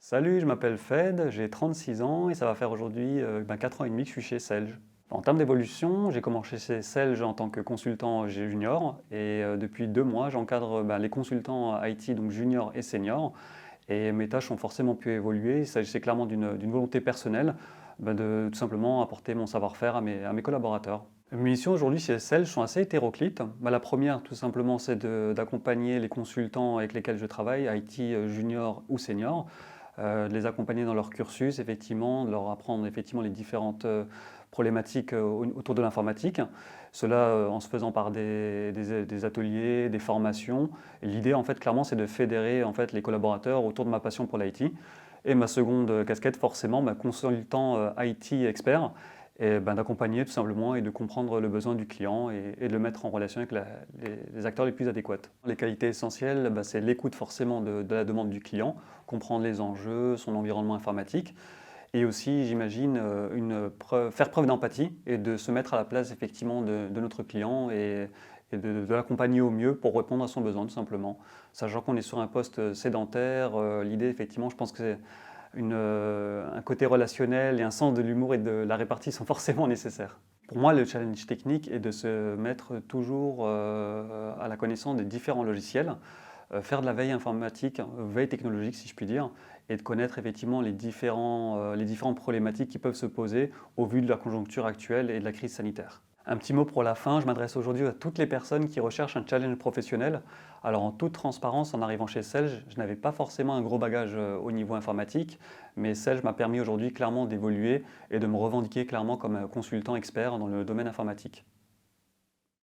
Salut, je m'appelle Fed, j'ai 36 ans et ça va faire aujourd'hui 4 ans et demi que je suis chez Selge. En termes d'évolution, j'ai commencé chez Selge en tant que consultant junior et depuis 2 mois, j'encadre les consultants IT, donc junior et senior. Et mes tâches ont forcément pu évoluer. Il s'agissait clairement d'une volonté personnelle de tout simplement apporter mon savoir-faire à mes collaborateurs. Mes missions aujourd'hui chez Selge sont assez hétéroclites. La première, tout simplement, c'est d'accompagner les consultants avec lesquels je travaille, IT junior ou senior, de les accompagner dans leur cursus, effectivement, de leur apprendre effectivement les différentes problématiques autour de l'informatique. Cela en se faisant par des ateliers, des formations. Et l'idée, en fait, clairement, c'est de fédérer en fait, les collaborateurs autour de ma passion pour l'IT. Et ma seconde casquette, forcément, consultant IT expert, et d'accompagner tout simplement et de comprendre le besoin du client et de le mettre en relation avec les acteurs les plus adéquats. Les qualités essentielles, c'est l'écoute forcément de la demande du client, comprendre les enjeux, son environnement informatique, et aussi, j'imagine, faire preuve d'empathie et de se mettre à la place effectivement de notre client et de l'accompagner au mieux pour répondre à son besoin, tout simplement. Sachant qu'on est sur un poste sédentaire, l'idée, effectivement, je pense que c'est un côté relationnel et un sens de l'humour et de la répartie sont forcément nécessaires. Pour moi, le challenge technique est de se mettre toujours à la connaissance des différents logiciels, faire de la veille informatique, veille technologique si je puis dire, et de connaître effectivement les différentes problématiques qui peuvent se poser au vu de la conjoncture actuelle et de la crise sanitaire. Un petit mot pour la fin, je m'adresse aujourd'hui à toutes les personnes qui recherchent un challenge professionnel. Alors en toute transparence, en arrivant chez Selge, je n'avais pas forcément un gros bagage au niveau informatique, mais Selge m'a permis aujourd'hui clairement d'évoluer et de me revendiquer clairement comme un consultant expert dans le domaine informatique.